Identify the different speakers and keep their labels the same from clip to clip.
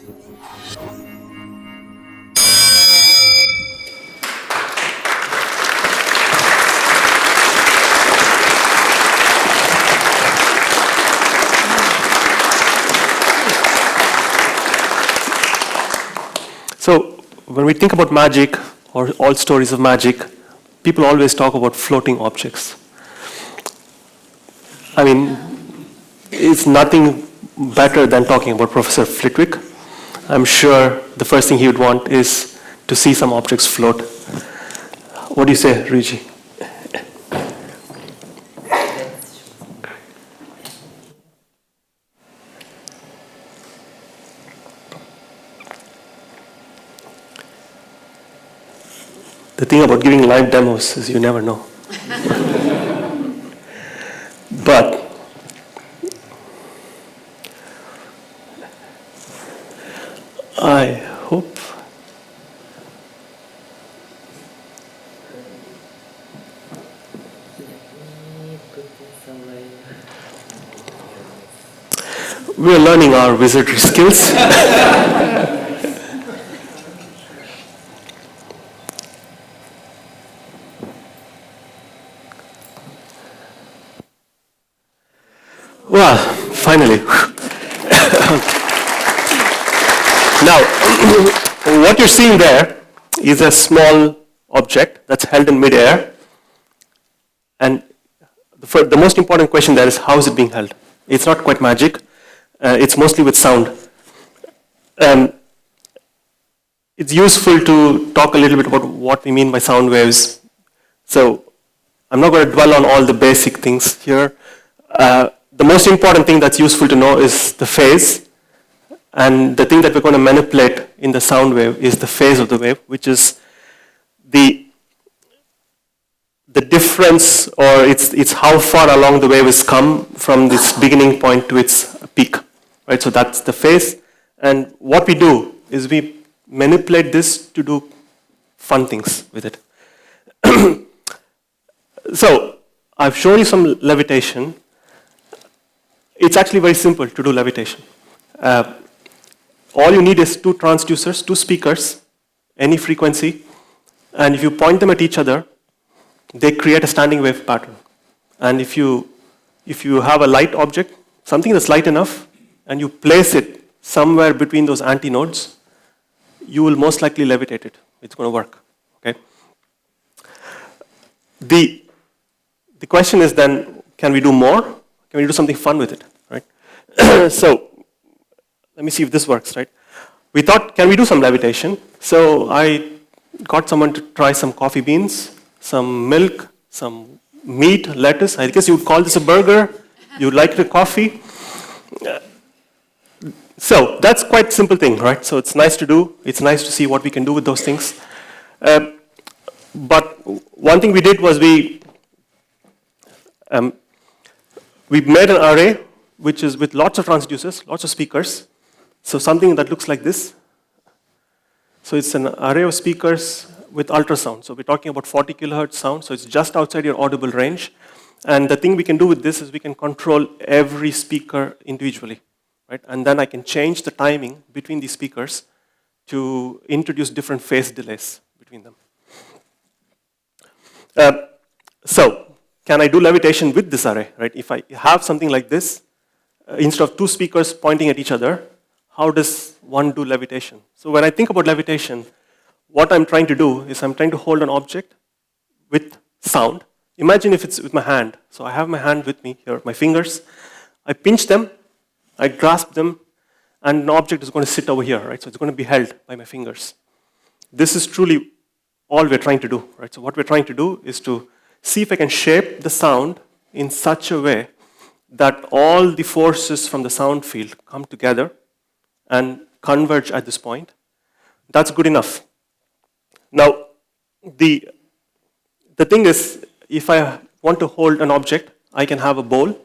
Speaker 1: So when we think about magic or all stories of magic, people always talk about floating objects. I mean, it's nothing better than talking about Professor Flitwick. I'm sure the first thing he would want is to see some objects float. What do you say, Riji? The thing about giving live demos is you never know. But I hope we're learning our wizardry skills. Well, finally. Now, what you're seeing there is a small object that's held in midair. And the most important question there is, how is it being held? It's not quite magic. It's mostly with sound. It's useful to talk a little bit about what we mean by sound waves. So I'm not going to dwell on all the basic things here. The most important thing that's useful to know is the phase. And the thing that we're going to manipulate in the sound wave is the phase of the wave, which is the difference, or it's how far along the wave has come from this beginning point to its peak. Right? So that's the phase. And what we do is we manipulate this to do fun things with it. So I've shown you some levitation. It's actually very simple to do levitation. All you need is two transducers, two speakers, any frequency, and if you point them at each other, they create a standing wave pattern. And if you have a light object, something that's light enough, and you place it somewhere between those antinodes, you will most likely levitate it. It's going to work. Okay. The question is then, can we do more? Can we do something fun with it, right? So let me see if this works, right? We thought, can we do some levitation? So I got someone to try some coffee beans, some milk, some meat, lettuce. I guess you would call this a burger. You like the coffee. So that's quite a simple thing, right? So it's nice to do. It's nice to see what we can do with those things. But one thing we did was we made an array which is with lots of transducers, lots of speakers. So something that looks like this. So it's an array of speakers with ultrasound. So we're talking about 40 kilohertz sound. So it's just outside your audible range. And the thing we can do with this is we can control every speaker individually, right? And then I can change the timing between these speakers to introduce different phase delays between them. So can I do levitation with this array, right? If I have something like this, instead of two speakers pointing at each other, how does one do levitation? So when I think about levitation, what I'm trying to do is I'm trying to hold an object with sound. Imagine if it's with my hand. So I have my hand with me here, my fingers. I pinch them, I grasp them, and an object is going to sit over here, right? So it's going to be held by my fingers. This is truly all we're trying to do, right? So what we're trying to do is to see if I can shape the sound in such a way that all the forces from the sound field come together and converge at this point. That's good enough. Now, the thing is, if I want to hold an object, I can have a bowl,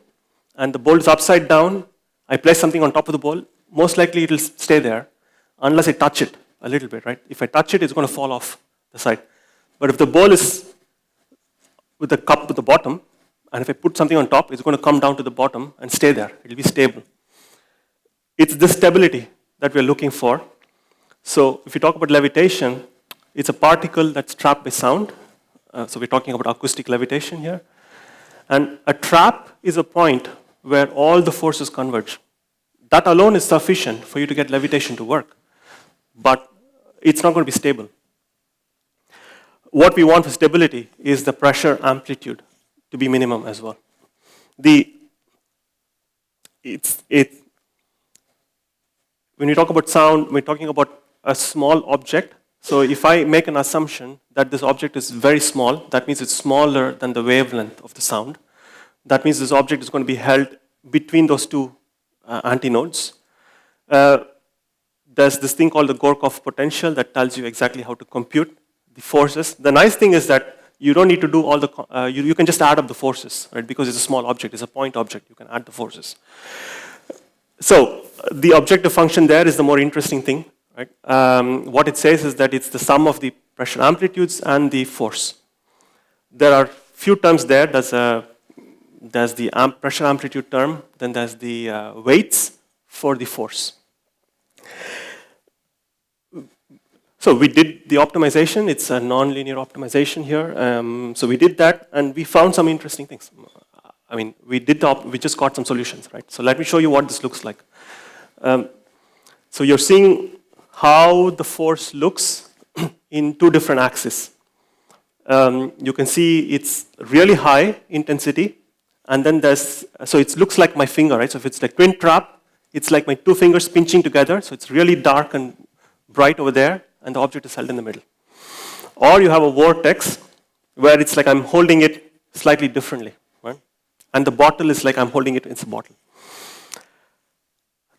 Speaker 1: and the bowl is upside down. I place something on top of the bowl. Most likely, it will stay there unless I touch it a little bit, right? If I touch it, it's going to fall off the side. But if the bowl is with the cup at the bottom, and if I put something on top, it's going to come down to the bottom and stay there. It will be stable. It's this stability that we're looking for. So if you talk about levitation, it's a particle that's trapped by sound. So we're talking about acoustic levitation here. And a trap is a point where all the forces converge. That alone is sufficient for you to get levitation to work. But it's not going to be stable. What we want for stability is the pressure amplitude to be minimum as well. When you talk about sound, we're talking about a small object. So if I make an assumption that this object is very small, that means it's smaller than the wavelength of the sound. That means this object is going to be held between those two antinodes. There's this thing called the Gorkov potential that tells you exactly how to compute the forces. The nice thing is that you don't need to do all the, you can just add up the forces, right? Because it's a small object, it's a point object, you can add the forces. So the objective function there is the more interesting thing, right? What it says is that it's the sum of the pressure amplitudes and the force. There are few terms there. There's the pressure amplitude term, then there's the weights for the force. So we did the optimization. It's a non-linear optimization here. So we did that, and we found some interesting things. I mean, we just got some solutions, right? So let me show you what this looks like. So you're seeing how the force looks in two different axes. You can see it's really high intensity, and then so it looks like my finger, right? So if it's like twin trap, it's like my two fingers pinching together, so it's really dark and bright over there, and the object is held in the middle. Or you have a vortex where it's like I'm holding it slightly differently, right? And the bottle is like I'm holding it in a bottle.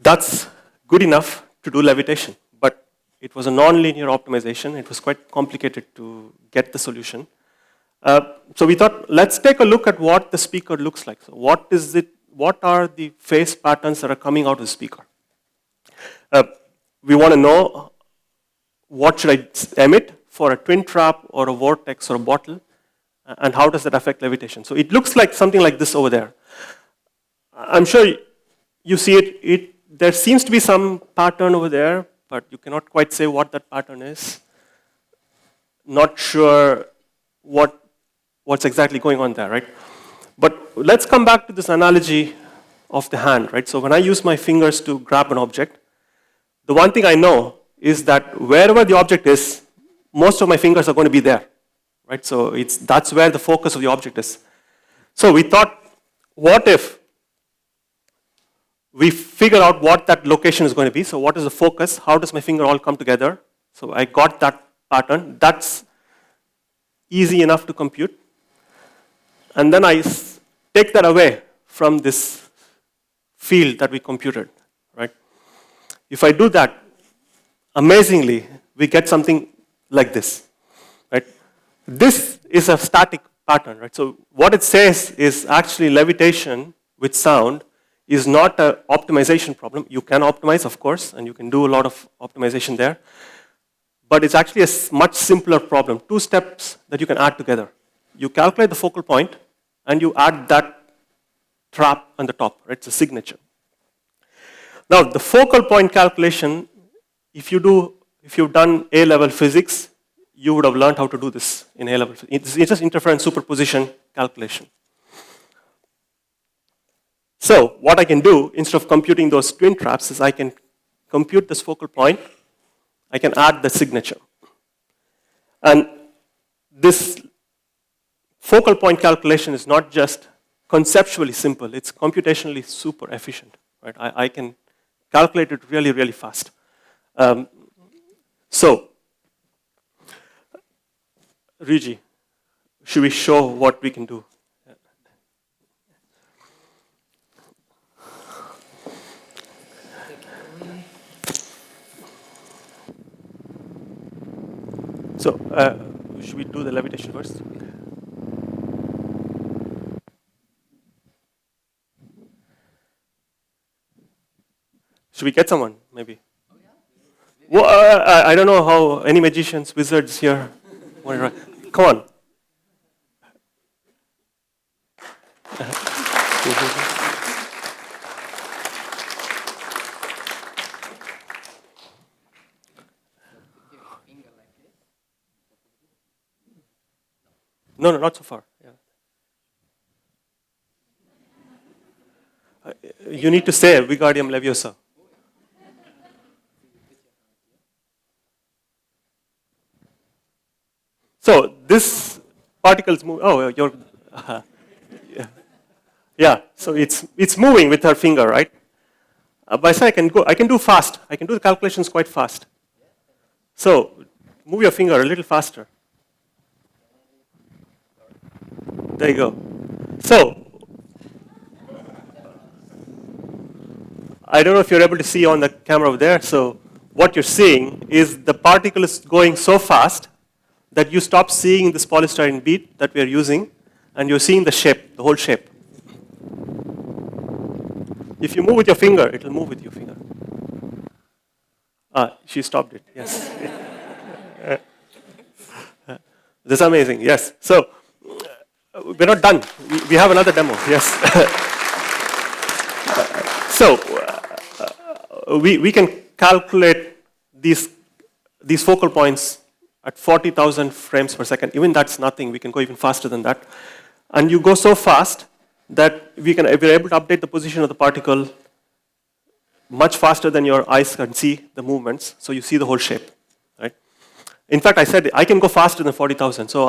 Speaker 1: That's good enough to do levitation, but it was a non-linear optimization. It was quite complicated to get the solution. So we thought, let's take a look at what the speaker looks like. So what are the phase patterns that are coming out of the speaker? We want to know what should I emit for a twin trap or a vortex or a bottle, and how does that affect levitation? So it looks like something like this over there. I'm sure you see it. There seems to be some pattern over there, but you cannot quite say what that pattern is. Not sure what's exactly going on there, right? But let's come back to this analogy of the hand, right? So when I use my fingers to grab an object, the one thing I know is that wherever the object is, most of my fingers are going to be there, right? So that's where the focus of the object is. So we thought, what if we figure out what that location is going to be? So what is the focus? How does my finger all come together? So I got that pattern. That's easy enough to compute. And then I take that away from this field that we computed, right? If I do that, amazingly, we get something like this, right? This is a static pattern, right? So what it says is actually levitation with sound is not an optimization problem. You can optimize, of course, and you can do a lot of optimization there. But it's actually a much simpler problem. Two steps that you can add together. You calculate the focal point, and you add that trap on the top, right? It's a signature. Now, the focal point calculation, if you've done A-level physics, you would have learned how to do this in A-level physics. It's just interference superposition calculation. So what I can do, instead of computing those twin traps, is I can compute this focal point. I can add the signature. And this focal point calculation is not just conceptually simple, it's computationally super efficient, right? I can calculate it really, really fast. So, Riji, should we show what we can do? So, should we do the levitation first? Should we get someone, maybe? Oh, yeah? Well, I don't know how any magicians, wizards here. Come on. No, not so far. Yeah. You need to say Wingardium Leviosa. So this particles move. Oh, you're. Yeah. So it's moving with her finger, right? But I can go. I can do fast. I can do the calculations quite fast. So move your finger a little faster. There you go. So I don't know if you're able to see on the camera over there. So what you're seeing is the particle is going so fast that you stop seeing this polystyrene bead that we are using, and you're seeing the shape, the whole shape. If you move with your finger, it will move with your finger. She stopped it, yes. This is amazing, yes. So, we're not done. We have another demo, yes. So, we can calculate these focal points at 40,000 frames per second. Even that's nothing. We can go even faster than that. And you go so fast that we're able to update the position of the particle much faster than your eyes can see the movements. So you see the whole shape, right? In fact, I said I can go faster than 40,000. So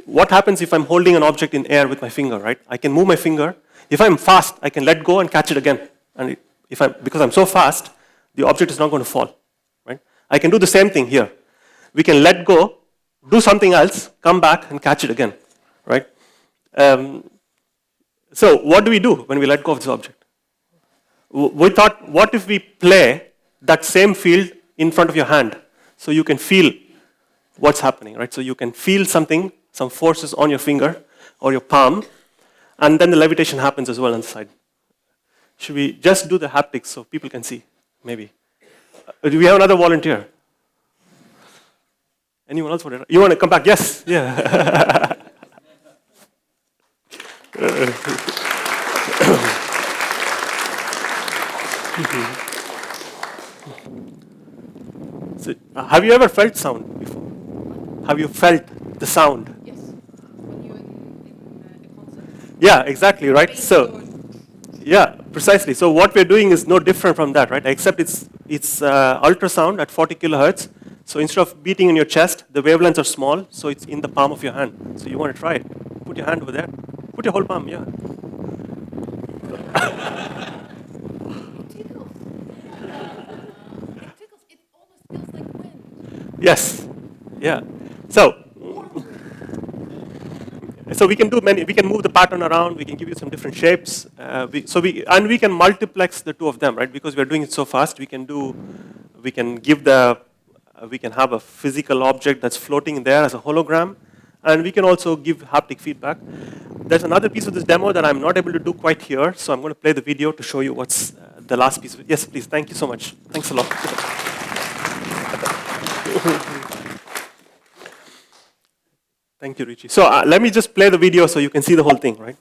Speaker 1: what happens if I'm holding an object in air with my finger, right? I can move my finger. If I'm fast, I can let go and catch it again. And because I'm so fast, the object is not going to fall, right? I can do the same thing here. We can let go, do something else, come back and catch it again, right? So what do we do when we let go of this object? We thought, what if we play that same field in front of your hand so you can feel what's happening, right? So you can feel something, some forces on your finger or your palm, and then the levitation happens as well on the side. Should we just do the haptics so people can see, maybe? Do we have another volunteer? Anyone else? You want to come back? Yes. Yeah. So, have you ever felt sound before? Have you felt the sound?
Speaker 2: Yes. When you in a concert.
Speaker 1: Yeah, exactly, right? So, yeah, precisely. So what we're doing is no different from that, right? Except it's ultrasound at 40 kilohertz. So instead of beating in your chest, the wavelengths are small, so it's in the palm of your hand. So you want to try it. Put your hand over there. Put your whole palm, yeah.
Speaker 2: It tickles. It tickles. It almost feels like wind.
Speaker 1: Yes. Yeah. So we can do we can move the pattern around, we can give you some different shapes. We can multiplex the two of them, right? Because we're doing it so fast, we can have a physical object that's floating there as a hologram, and we can also give haptic feedback. There's another piece of this demo that I'm not able to do quite here, so I'm going to play the video to show you what's the last piece of it. Yes, please, thank you so much. Thanks a lot. Thank you, Richie. So let me just play the video so you can see the whole thing, right?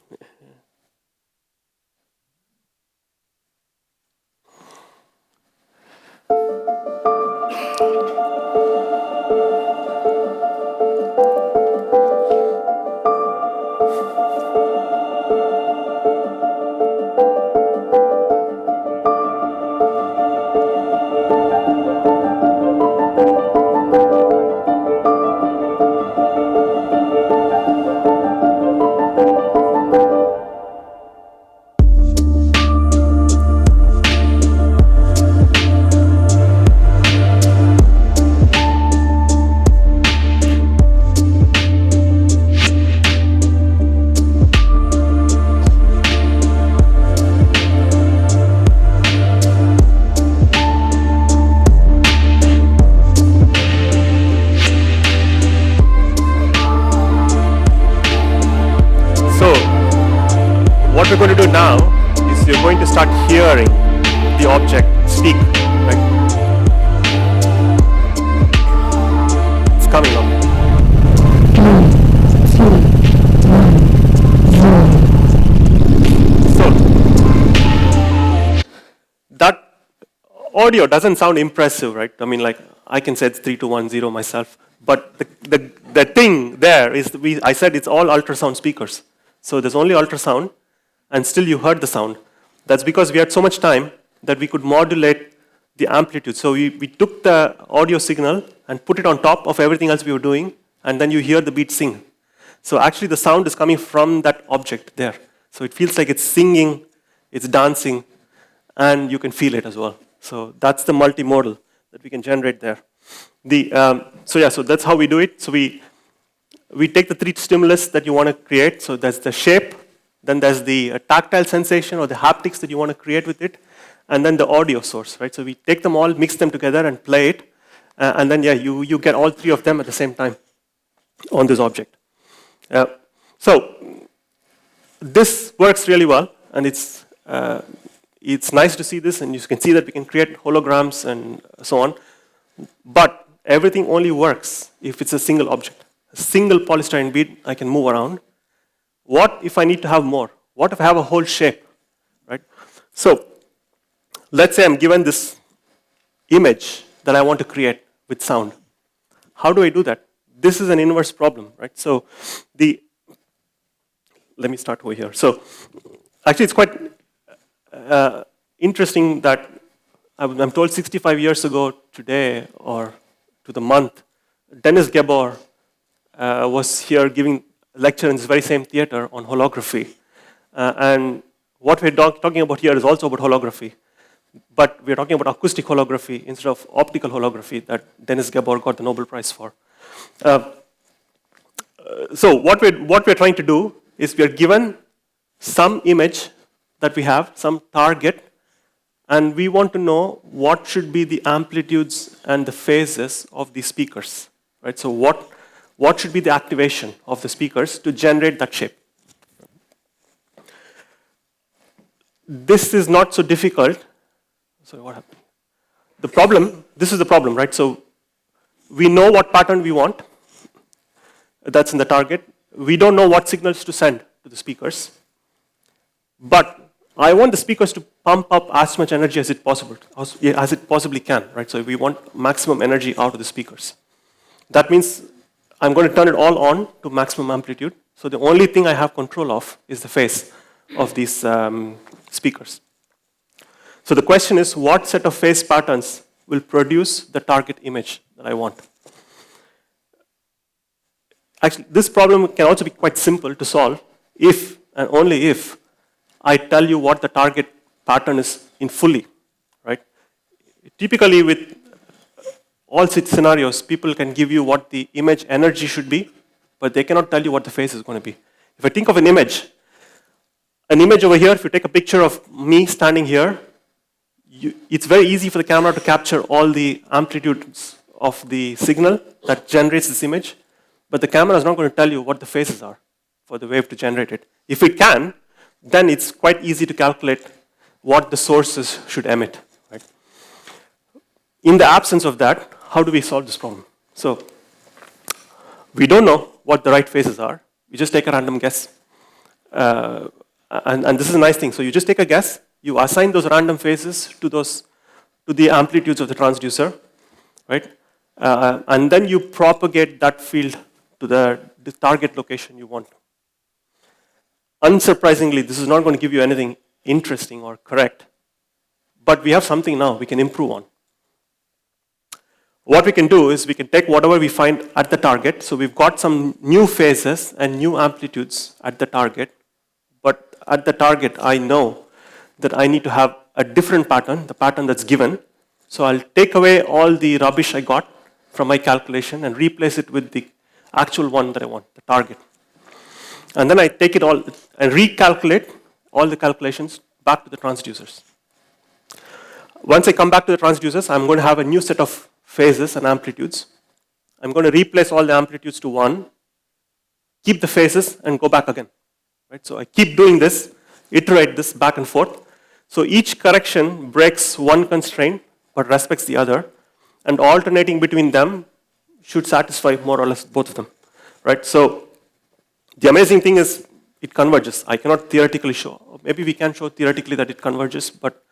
Speaker 1: What we're going to do now is you're going to start hearing the object speak, right? It's coming up. So that audio doesn't sound impressive, right? I mean, like I can say it's 3210 myself, But the thing there is, I said it's all ultrasound speakers. So there's only ultrasound, and still you heard the sound. That's because we had so much time that we could modulate the amplitude. So we took the audio signal and put it on top of everything else we were doing, and then you hear the beat sing. So actually the sound is coming from that object there. So it feels like it's singing, it's dancing, and you can feel it as well. So that's the multimodal that we can generate there. So that's how we do it. So we take the 3 stimulus that you want to create. So there's the shape, then there's the tactile sensation or the haptics that you want to create with it, and then the audio source, right? So we take them all, mix them together, and play it, and then you get all 3 of them at the same time on this object. So this works really well, and it's nice to see this, and you can see that we can create holograms and so on. But everything only works if it's a single object. A single polystyrene bead I can move around. What if I need to have more? What if I have a whole shape, right? So let's say I'm given this image that I want to create with sound. How do I do that? This is an inverse problem, right? So let me start over here. So actually it's quite interesting that I'm told 65 years ago today, or to the month, Dennis Gabor was here giving a lecture in this very same theater on holography. And what we're talking about here is also about holography. But we're talking about acoustic holography instead of optical holography that Dennis Gabor got the Nobel Prize for. So what we're trying to do is we are given some image that we have, some target, and we want to know what should be the amplitudes and the phases of the speakers, right? So what should be the activation of the speakers to generate that shape? This is not so difficult. Sorry, what happened? This is the problem, right? So we know what pattern we want. That's in the target. We don't know what signals to send to the speakers. But I want the speakers to pump up as much energy as it possibly can, right? So we want maximum energy out of the speakers. That means I'm going to turn it all on to maximum amplitude. So the only thing I have control of is the phase of these speakers. So the question is, what set of phase patterns will produce the target image that I want? Actually, this problem can also be quite simple to solve if and only if I tell you what the target pattern is in fully, right? Typically with all such scenarios, people can give you what the image energy should be, but they cannot tell you what the phase is going to be. If I think of an image over here, if you take a picture of me standing here, it's very easy for the camera to capture all the amplitudes of the signal that generates this image, but the camera is not going to tell you what the phases are for the wave to generate it. If it can, then it's quite easy to calculate what the sources should emit, right? In the absence of that, how do we solve this problem? So we don't know what the right phases are. We just take a random guess. And this is a nice thing. So you just take a guess. You assign those random phases to the amplitudes of the transducer, right? And then you propagate that field to the target location you want. Unsurprisingly, this is not going to give you anything interesting or correct, but we have something now we can improve on. What we can do is we can take whatever we find at the target. So we've got some new phases and new amplitudes at the target, but at the target I know that I need to have a different pattern, the pattern that's given. So I'll take away all the rubbish I got from my calculation and replace it with the actual one that I want, the target. And then I take it all and recalculate all the calculations back to the transducers. Once I come back to the transducers, I'm going to have a new set of phases and amplitudes. I'm going to replace all the amplitudes to 1, keep the phases, and go back again. Right? So I keep doing this, iterate this back and forth. So each correction breaks one constraint, but respects the other, and alternating between them should satisfy more or less both of them. Right? So the amazing thing is it converges. I cannot theoretically show. Maybe we can show theoretically that it converges, but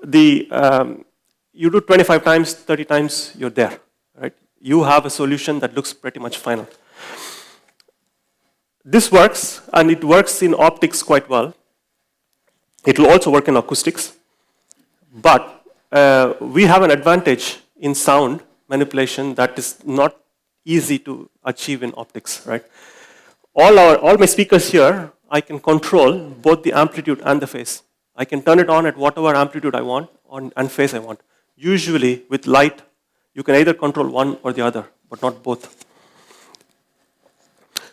Speaker 1: you do 25 times, 30 times, you're there. Right? you have a solution that looks pretty much final. This works, and it works in optics quite well. It will also work in acoustics. But we have an advantage in sound manipulation that is not easy to achieve in optics, right? All my speakers here, I can control both the amplitude and the phase. I can turn it on at whatever amplitude I want and phase I want. Usually with light, you can either control one or the other, but not both.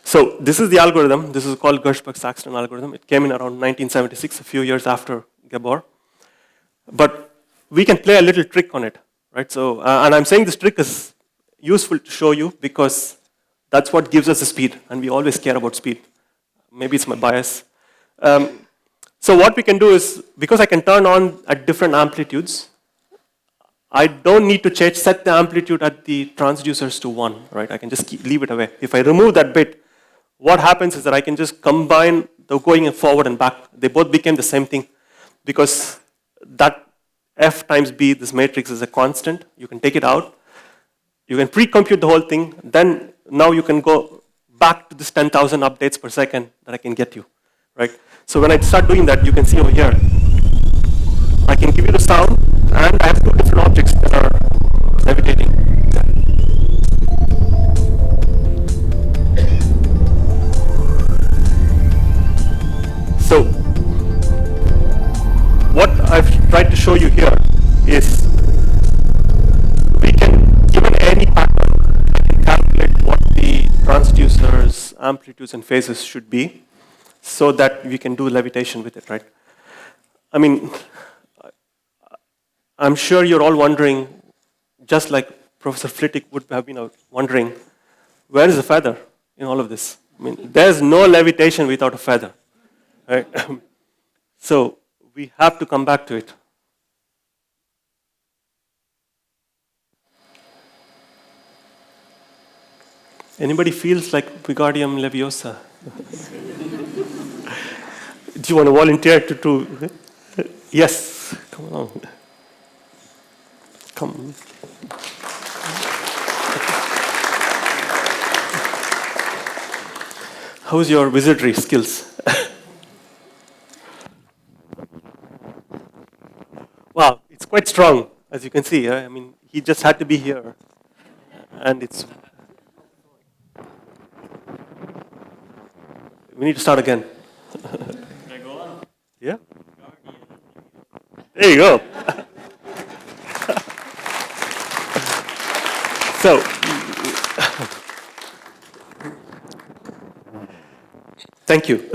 Speaker 1: So this is the algorithm. This is called Gershberg-Saxton algorithm. It came in around 1976, a few years after Gabor. But we can play a little trick on it, right? So, and I'm saying this trick is useful to show you because that's what gives us the speed, and we always care about speed. Maybe it's my bias. So what we can do is, because I can turn on at different amplitudes, I don't need to set the amplitude at the transducers to 1, right? I can just leave it away. If I remove that bit, what happens is that I can just combine the going forward and back. They both became the same thing because that F times B, this matrix, is a constant. You can take it out. You can pre-compute the whole thing. Then now you can go back to this 10,000 updates per second that I can get you, right? So when I start doing that, you can see over here, I can give you the sound, and I have two different objects that are levitating. So what I've tried to show you here is we can, given any pattern, we can calculate what the transducers, amplitudes, and phases should be so that we can do levitation with it, right? I mean, I'm sure you're all wondering, just like Professor Flitwick would have been wondering, where is the feather in all of this? I mean, there's no levitation without a feather, right? So we have to come back to it. Anybody feels like Wingardium Leviosa? Do you want to volunteer to do? Yes, come along. Come. How's your wizardry skills? Wow, it's quite strong, as you can see. I mean, he just had to be here. And it's... We need to start again.
Speaker 3: Can I go on?
Speaker 1: Yeah? There you go. So, thank you.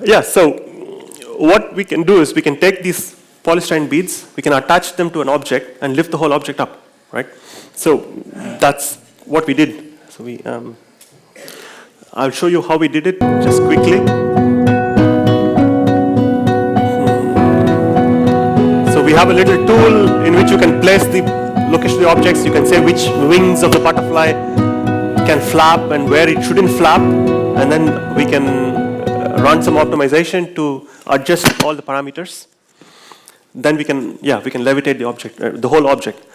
Speaker 1: Yeah, so what we can do is we can take these polystyrene beads, we can attach them to an object and lift the whole object up, right? So that's what we did. So I'll show you how we did it just quickly. So we have a little tool in which you can place the location of the objects. You can say which wings of the butterfly can flap and where it shouldn't flap, and then we can run some optimization to adjust all the parameters. Then we can levitate the object, the whole object.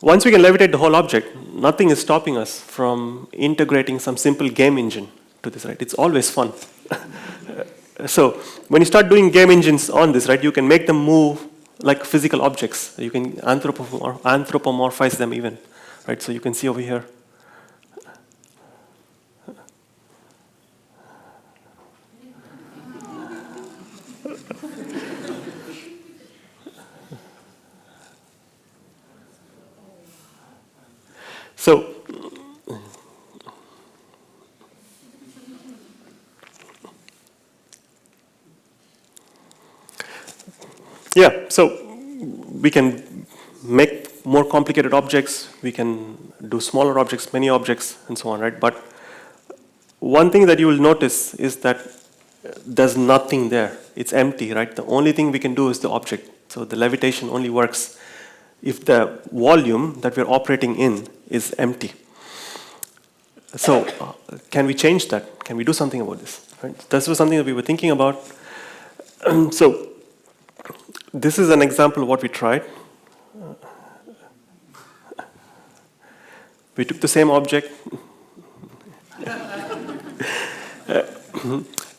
Speaker 1: Once we can levitate the whole object, nothing is stopping us from integrating some simple game engine to this, right? It's always fun. So when you start doing game engines on this, right, you can make them move like physical objects. You can anthropomorphize them even, right? So you can see over here. So, yeah, so we can make more complicated objects, we can do smaller objects, many objects, and so on, right? But one thing that you will notice is that there's nothing there. It's empty, right? The only thing we can do is the object. So the levitation only works if the volume that we're operating in is empty. So can we change that? Can we do something about this? Right? This was something that we were thinking about. So This is an example of what we tried. We took the same object.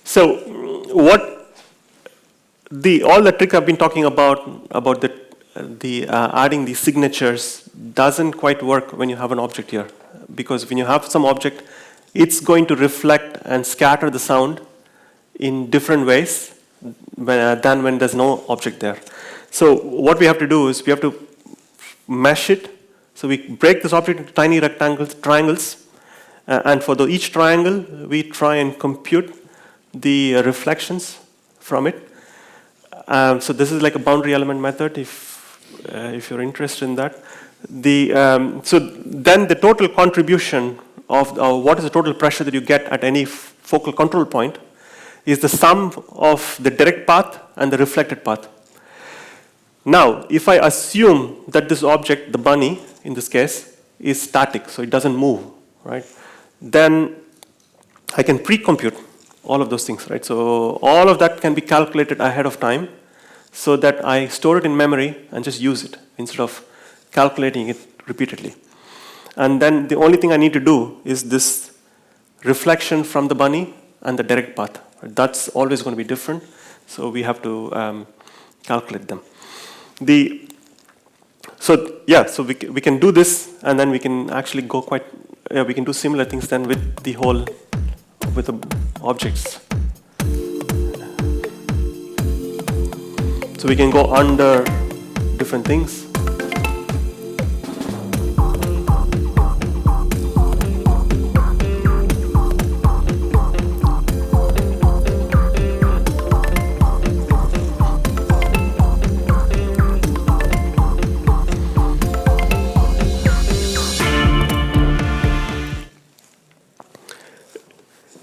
Speaker 1: So what all the trick I've been talking about the adding these signatures doesn't quite work when you have an object here, because when you have some object, it's going to reflect and scatter the sound in different ways than when there's no object there. So what we have to do is we have to mesh it. So we break this object into tiny triangles, and for each triangle, we try and compute the reflections from it. So this is like a boundary element method, if you're interested in that. So then the total contribution of what is the total pressure that you get at any focal control point is the sum of the direct path and the reflected path. Now, if I assume that this object, the bunny, in this case, is static, so it doesn't move, right? Then I can pre-compute all of those things, right? So all of that can be calculated ahead of time so that I store it in memory and just use it instead of calculating it repeatedly. And then the only thing I need to do is this reflection from the bunny and the direct path. That's always going to be different, so we have to calculate them. So we can do this, and then we can actually go we can do similar things then with the objects. So we can go under different things.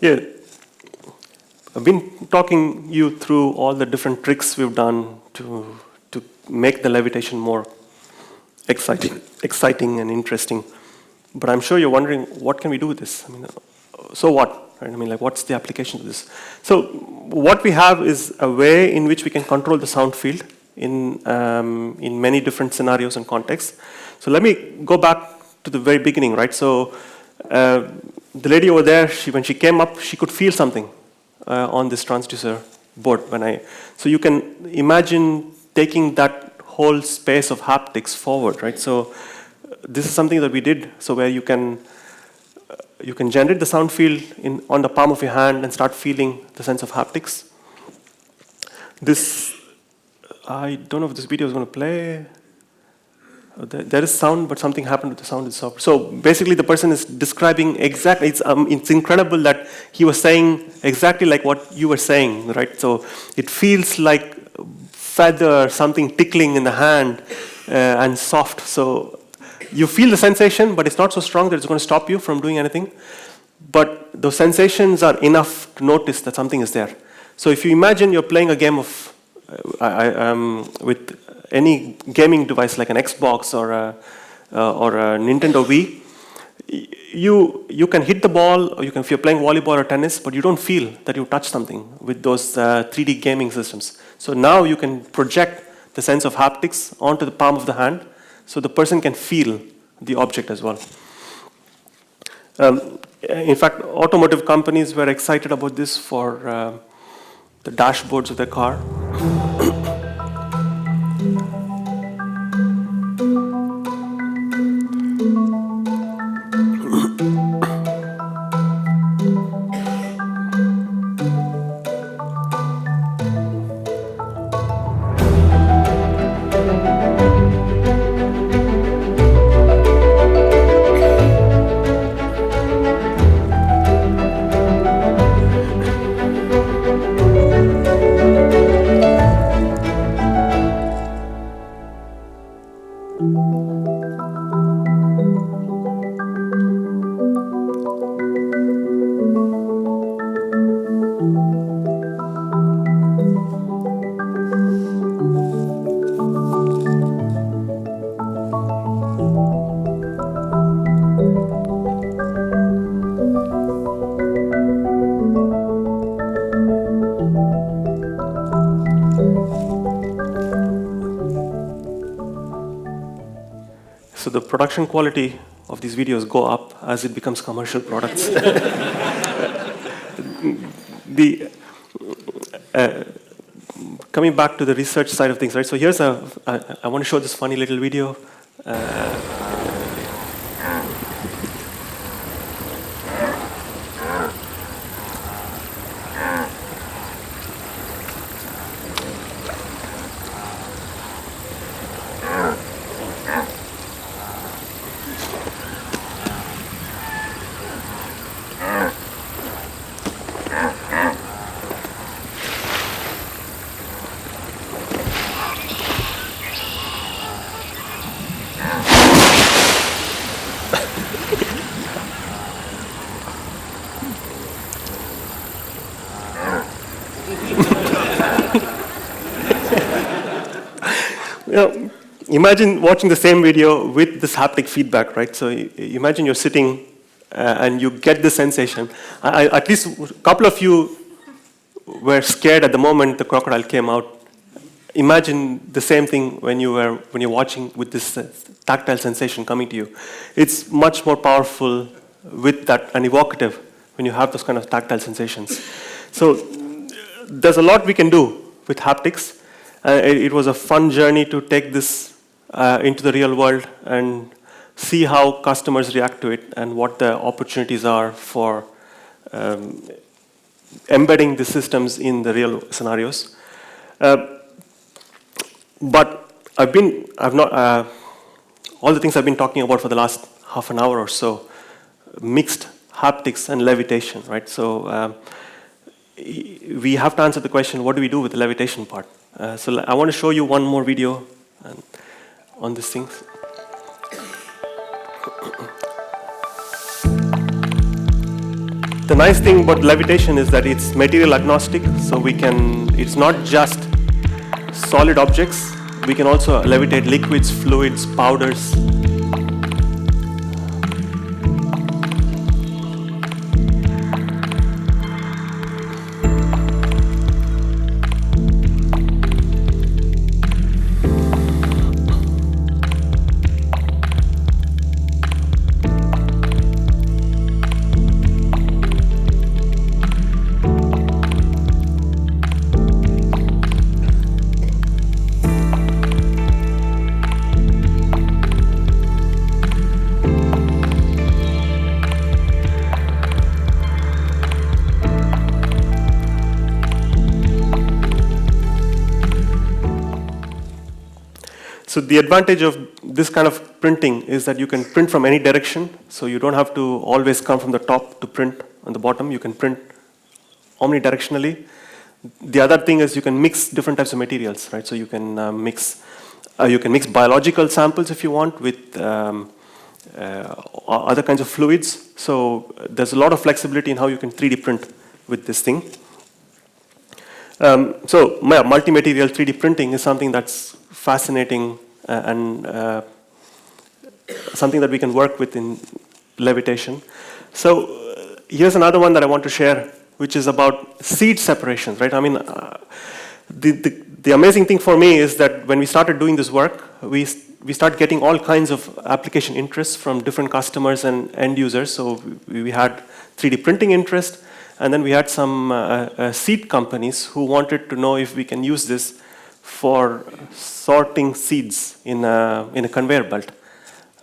Speaker 1: Yeah, I've been talking you through all the different tricks we've done to make the levitation more exciting and interesting. But I'm sure you're wondering, what can we do with this? I mean, so what? Right? I mean, like, what's the application of this? So what we have is a way in which we can control the sound field in many different scenarios and contexts. So let me go back to the very beginning, right? So the lady over there, when she came up, she could feel something on this transducer board. So you can imagine taking that whole space of haptics forward, right? So this is something that we did. So where you can generate the sound field on the palm of your hand and start feeling the sense of haptics. This, I don't know if this video is going to play. There is sound, but something happened with the sound itself. So basically, the person is describing exactly. It's incredible that he was saying exactly like what you were saying, right? So it feels like feather, something tickling in the hand, and soft. So you feel the sensation, but it's not so strong that it's going to stop you from doing anything. But those sensations are enough to notice that something is there. So if you imagine you're playing a game of with any gaming device like an Xbox or a Nintendo Wii, you can hit the ball, or if you're playing volleyball or tennis, but you don't feel that you touch something with those 3D gaming systems. So now you can project the sense of haptics onto the palm of the hand, so the person can feel the object as well. In fact, automotive companies were excited about this for the dashboards of their car. So the production quality of these videos go up as it becomes commercial products. Coming back to the research side of things, right? So here's I want to show this funny little video. Imagine watching the same video with this haptic feedback, right? So imagine you're sitting and you get this sensation. At least a couple of you were scared at the moment the crocodile came out. Imagine the same thing when you're watching with this tactile sensation coming to you. It's much more powerful with that and evocative when you have those kind of tactile sensations. So there's a lot we can do with haptics. It was a fun journey to take this into the real world and see how customers react to it and what the opportunities are for embedding the systems in the real scenarios. But all the things I've been talking about for the last half an hour or so, mixed haptics and levitation, right? So we have to answer the question, what do we do with the levitation part? So I want to show you one more video on these things. The nice thing about levitation is that it's material agnostic, so it's not just solid objects. We can also levitate liquids, fluids, powders. So the advantage of this kind of printing is that you can print from any direction, so you don't have to always come from the top to print on the bottom. You can print omnidirectionally. The other thing is you can mix different types of materials, right? So you can mix biological samples if you want with other kinds of fluids. So there's a lot of flexibility in how you can 3D print with this thing. So multi-material 3D printing is something that's fascinating and something that we can work with in levitation. So here's another one that I want to share, which is about seed separations, right? I mean, the amazing thing for me is that when we started doing this work, we start getting all kinds of application interests from different customers and end users. So we had 3D printing interest, and then we had some seed companies who wanted to know if we can use this for sorting seeds in a conveyor belt.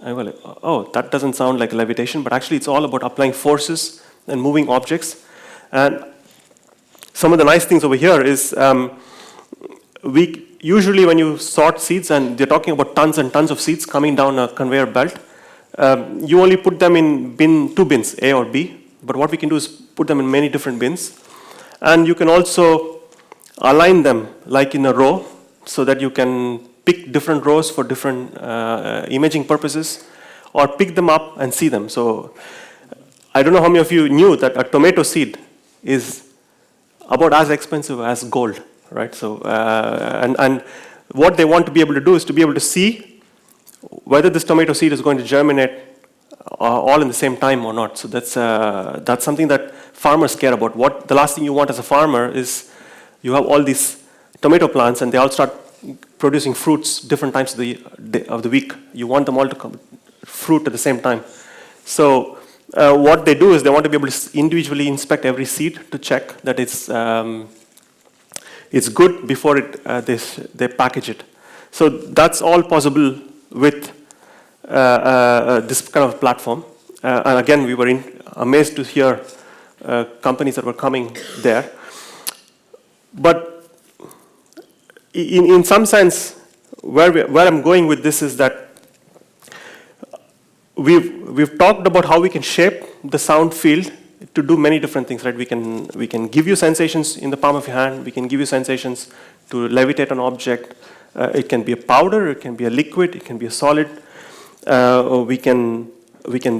Speaker 1: I was like, oh, that doesn't sound like levitation, but actually it's all about applying forces and moving objects. And some of the nice things over here is usually when you sort seeds, and they're talking about tons and tons of seeds coming down a conveyor belt, you only put them in two bins, A or B. But what we can do is put them in many different bins. And you can also align them like in a row so that you can pick different rows for different imaging purposes, or pick them up and see them. So I don't know how many of you knew that a tomato seed is about as expensive as gold, right? So and what they want to be able to do is to be able to see whether this tomato seed is going to germinate all in the same time or not. So that's something that farmers care about. The last thing you want as a farmer is you have all these tomato plants and they all start producing fruits different times of the week. You want them all to come fruit at the same time. So what they do is they want to be able to individually inspect every seed to check that it's good before they package it. So that's all possible with this kind of platform. And again, we were amazed to hear companies that were coming there. But in some sense, where I'm going with this is that we've talked about how we can shape the sound field to do many different things, right? We can give you sensations in the palm of your hand. We can give you sensations to levitate an object. It can be a powder. It can be a liquid. It can be a solid. We can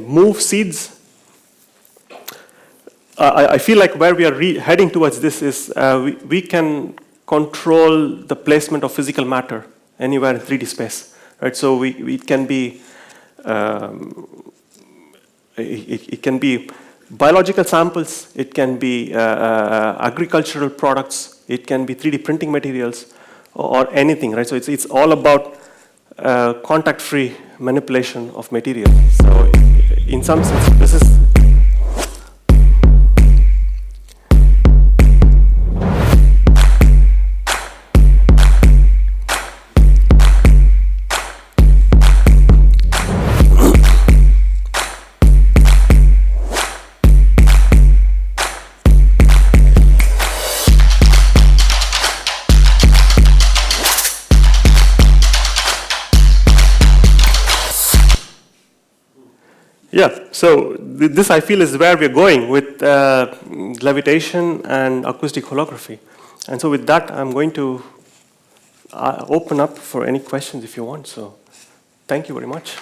Speaker 1: move seeds. I feel like where we are heading towards this is we can control the placement of physical matter anywhere in 3D space, right? So it can be it can be biological samples. It can be agricultural products. It can be 3D printing materials or anything, right? So it's all about contact-free manipulation of material. So in some sense, this is yeah, so this I feel is where we're going with levitation and acoustic holography. And so with that, I'm going to open up for any questions if you want. So thank you very much.